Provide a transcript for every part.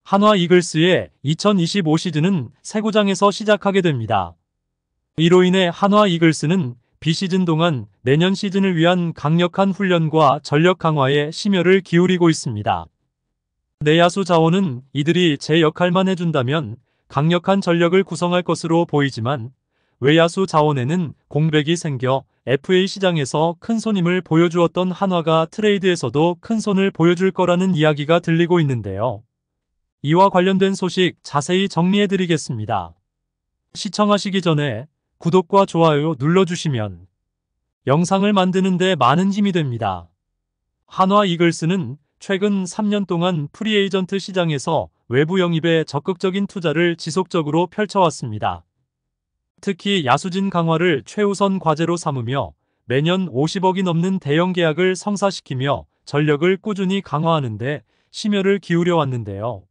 한화 이글스의 2025 시즌은 새 구장에서 시작하게 됩니다. 이로 인해 한화 이글스는 비시즌 동안 내년 시즌을 위한 강력한 훈련과 전력 강화에 심혈을 기울이고 있습니다. 내야수 자원은 이들이 제 역할만 해준다면 강력한 전력을 구성할 것으로 보이지만 외야수 자원에는 공백이 생겨 FA 시장에서 큰 손힘을 보여주었던 한화가 트레이드에서도 큰 손을 보여줄 거라는 이야기가 들리고 있는데요. 이와 관련된 소식 자세히 정리해드리겠습니다. 시청하시기 전에 구독과 좋아요 눌러주시면 영상을 만드는 데 많은 힘이 됩니다. 한화 이글스는 최근 3년 동안 프리에이전트 시장에서 외부 영입에 적극적인 투자를 지속적으로 펼쳐왔습니다. 특히 야수진 강화를 최우선 과제로 삼으며 매년 50억이 넘는 대형 계약을 성사시키며 전력을 꾸준히 강화하는 데 심혈을 기울여 왔는데요.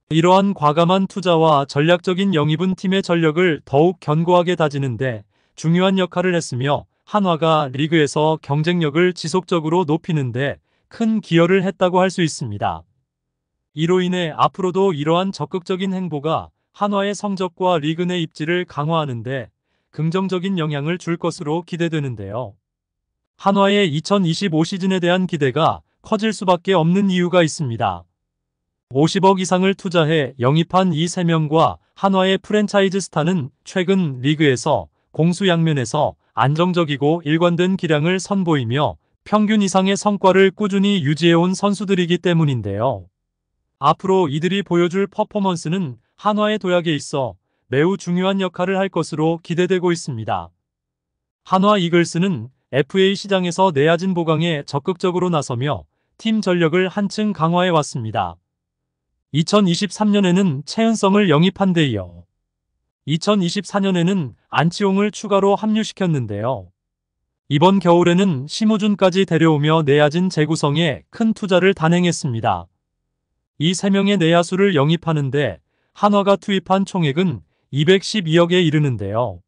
이러한 과감한 투자와 전략적인 영입은 팀의 전력을 더욱 견고하게 다지는 데 중요한 역할을 했으며 한화가 리그에서 경쟁력을 지속적으로 높이는 데 큰 기여를 했다고 할 수 있습니다. 이로 인해 앞으로도 이러한 적극적인 행보가 한화의 성적과 리그 내 입지를 강화하는 데 긍정적인 영향을 줄 것으로 기대되는데요. 한화의 2025 시즌에 대한 기대가 커질 수밖에 없는 이유가 있습니다. 50억 이상을 투자해 영입한 이 3명과 한화의 프랜차이즈 스타는 최근 리그에서 공수양면에서 안정적이고 일관된 기량을 선보이며 평균 이상의 성과를 꾸준히 유지해온 선수들이기 때문인데요. 앞으로 이들이 보여줄 퍼포먼스는 한화의 도약에 있어 매우 중요한 역할을 할 것으로 기대되고 있습니다. 한화 이글스는 FA 시장에서 내야진 보강에 적극적으로 나서며 팀 전력을 한층 강화해 왔습니다. 2023년에는 최은성을 영입한 데 이어 2024년에는 안치홍을 추가로 합류시켰는데요. 이번 겨울에는 심우준까지 데려오며 내야진 재구성에 큰 투자를 단행했습니다. 이 3명의 내야수를 영입하는데 한화가 투입한 총액은 212억에 이르는데요.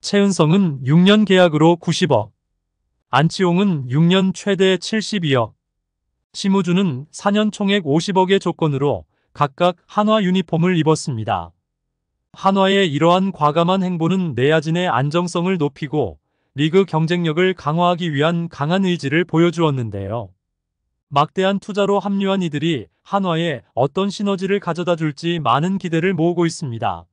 최은성은 6년 계약으로 90억, 안치홍은 6년 최대 72억, 심우준은 4년 총액 50억의 조건으로 각각 한화 유니폼을 입었습니다. 한화의 이러한 과감한 행보는 내야진의 안정성을 높이고 리그 경쟁력을 강화하기 위한 강한 의지를 보여주었는데요. 막대한 투자로 합류한 이들이 한화에 어떤 시너지를 가져다 줄지 많은 기대를 모으고 있습니다.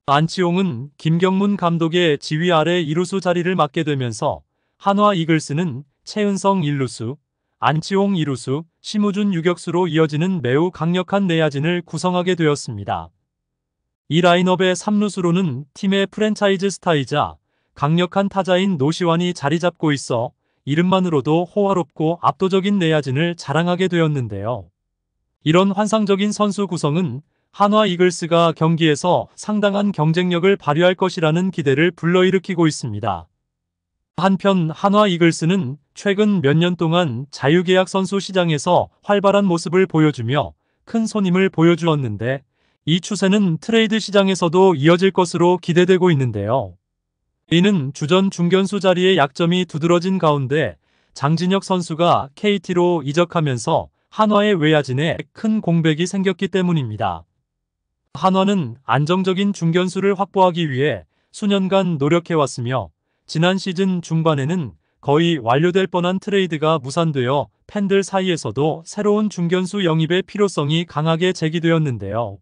안치홍은 김경문 감독의 지휘 아래 2루수 자리를 맡게 되면서 한화 이글스는 최은성 1루수, 안치홍 2루수, 심우준 유격수로 이어지는 매우 강력한 내야진을 구성하게 되었습니다. 이 라인업의 3루수로는 팀의 프랜차이즈 스타이자 강력한 타자인 노시환이 자리 잡고 있어 이름만으로도 호화롭고 압도적인 내야진을 자랑하게 되었는데요. 이런 환상적인 선수 구성은 한화 이글스가 경기에서 상당한 경쟁력을 발휘할 것이라는 기대를 불러일으키고 있습니다. 한편 한화 이글스는 최근 몇 년 동안 자유계약 선수 시장에서 활발한 모습을 보여주며 큰 손힘을 보여주었는데 이 추세는 트레이드 시장에서도 이어질 것으로 기대되고 있는데요. 이는 주전 중견수 자리의 약점이 두드러진 가운데 장진혁 선수가 KT로 이적하면서 한화의 외야진에 큰 공백이 생겼기 때문입니다. 한화는 안정적인 중견수를 확보하기 위해 수년간 노력해왔으며 지난 시즌 중반에는 거의 완료될 뻔한 트레이드가 무산되어 팬들 사이에서도 새로운 중견수 영입의 필요성이 강하게 제기되었는데요.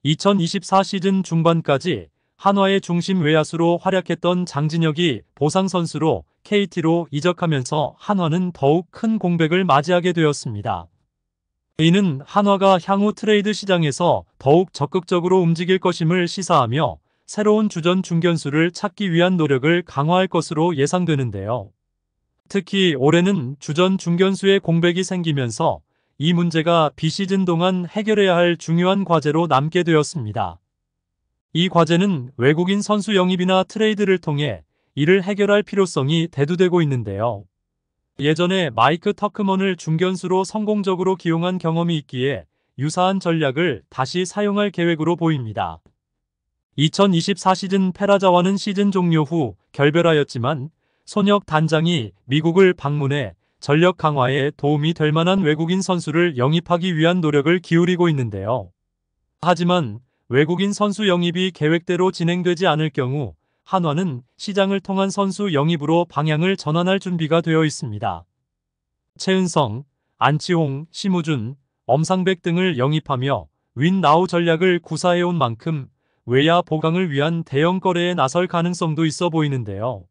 2024 시즌 중반까지 한화의 중심 외야수로 활약했던 장진혁이 보상 선수로 KT로 이적하면서 한화는 더욱 큰 공백을 맞이하게 되었습니다. 이는 한화가 향후 트레이드 시장에서 더욱 적극적으로 움직일 것임을 시사하며 새로운 주전 중견수를 찾기 위한 노력을 강화할 것으로 예상되는데요. 특히 올해는 주전 중견수의 공백이 생기면서 이 문제가 비시즌 동안 해결해야 할 중요한 과제로 남게 되었습니다. 이 과제는 외국인 선수 영입이나 트레이드를 통해 이를 해결할 필요성이 대두되고 있는데요. 예전에 마이크 터크먼을 중견수로 성공적으로 기용한 경험이 있기에 유사한 전략을 다시 사용할 계획으로 보입니다. 2024 시즌 페라자와는 시즌 종료 후 결별하였지만 손혁 단장이 미국을 방문해 전력 강화에 도움이 될 만한 외국인 선수를 영입하기 위한 노력을 기울이고 있는데요. 하지만 외국인 선수 영입이 계획대로 진행되지 않을 경우 한화는 시장을 통한 선수 영입으로 방향을 전환할 준비가 되어 있습니다. 최은성, 안치홍, 심우준, 엄상백 등을 영입하며 윈나우 전략을 구사해온 만큼 외야 보강을 위한 대형 거래에 나설 가능성도 있어 보이는데요.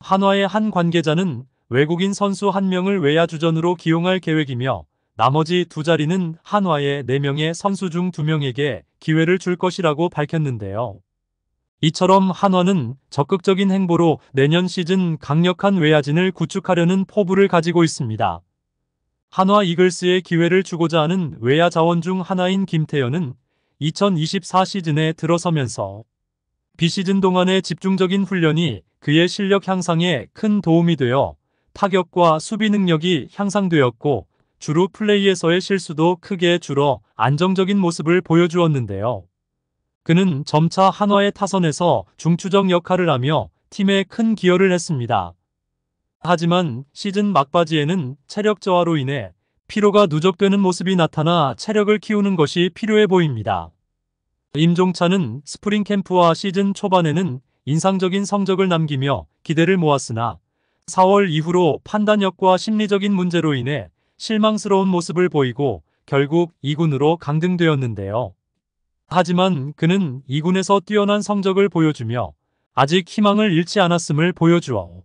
한화의 한 관계자는 외국인 선수 1명을 외야 주전으로 기용할 계획이며 나머지 2자리는 한화의 4명의 선수 중 2명에게 기회를 줄 것이라고 밝혔는데요. 이처럼 한화는 적극적인 행보로 내년 시즌 강력한 외야진을 구축하려는 포부를 가지고 있습니다. 한화 이글스에 기회를 주고자 하는 외야 자원 중 하나인 김태현은 2024 시즌에 들어서면서 비시즌 동안의 집중적인 훈련이 그의 실력 향상에 큰 도움이 되어 타격과 수비 능력이 향상되었고 주루 플레이에서의 실수도 크게 줄어 안정적인 모습을 보여주었는데요. 그는 점차 한화의 타선에서 중추적 역할을 하며 팀에 큰 기여를 했습니다. 하지만 시즌 막바지에는 체력 저하로 인해 피로가 누적되는 모습이 나타나 체력을 키우는 것이 필요해 보입니다. 임종찬은 스프링 캠프와 시즌 초반에는 인상적인 성적을 남기며 기대를 모았으나 4월 이후로 판단력과 심리적인 문제로 인해 실망스러운 모습을 보이고 결국 2군으로 강등되었는데요. 하지만 그는 2군에서 뛰어난 성적을 보여주며 아직 희망을 잃지 않았음을 보여주어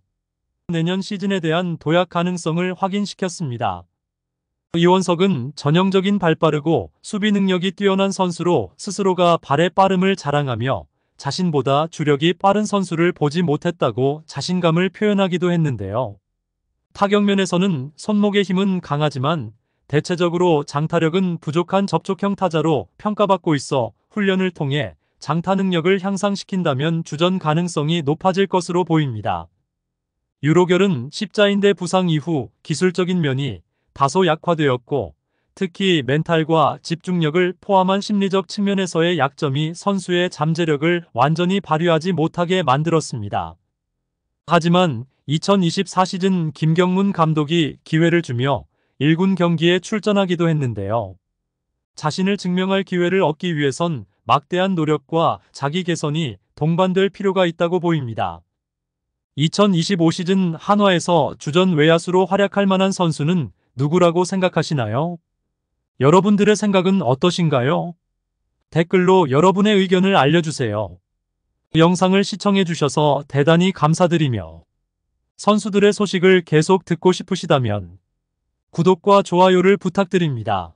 내년 시즌에 대한 도약 가능성을 확인시켰습니다. 이원석은 전형적인 발빠르고 수비 능력이 뛰어난 선수로 스스로가 발의 빠름을 자랑하며 자신보다 주력이 빠른 선수를 보지 못했다고 자신감을 표현하기도 했는데요. 타격면에서는 손목의 힘은 강하지만 대체적으로 장타력은 부족한 접촉형 타자로 평가받고 있어 훈련을 통해 장타 능력을 향상시킨다면 주전 가능성이 높아질 것으로 보입니다. 유로결은 십자인대 부상 이후 기술적인 면이 다소 약화되었고 특히 멘탈과 집중력을 포함한 심리적 측면에서의 약점이 선수의 잠재력을 완전히 발휘하지 못하게 만들었습니다. 하지만 2024 시즌 김경문 감독이 기회를 주며 1군 경기에 출전하기도 했는데요. 자신을 증명할 기회를 얻기 위해선 막대한 노력과 자기 개선이 동반될 필요가 있다고 보입니다. 2025 시즌 한화에서 주전 외야수로 활약할 만한 선수는 누구라고 생각하시나요? 여러분들의 생각은 어떠신가요? 댓글로 여러분의 의견을 알려주세요. 영상을 시청해주셔서 대단히 감사드리며 선수들의 소식을 계속 듣고 싶으시다면 구독과 좋아요를 부탁드립니다.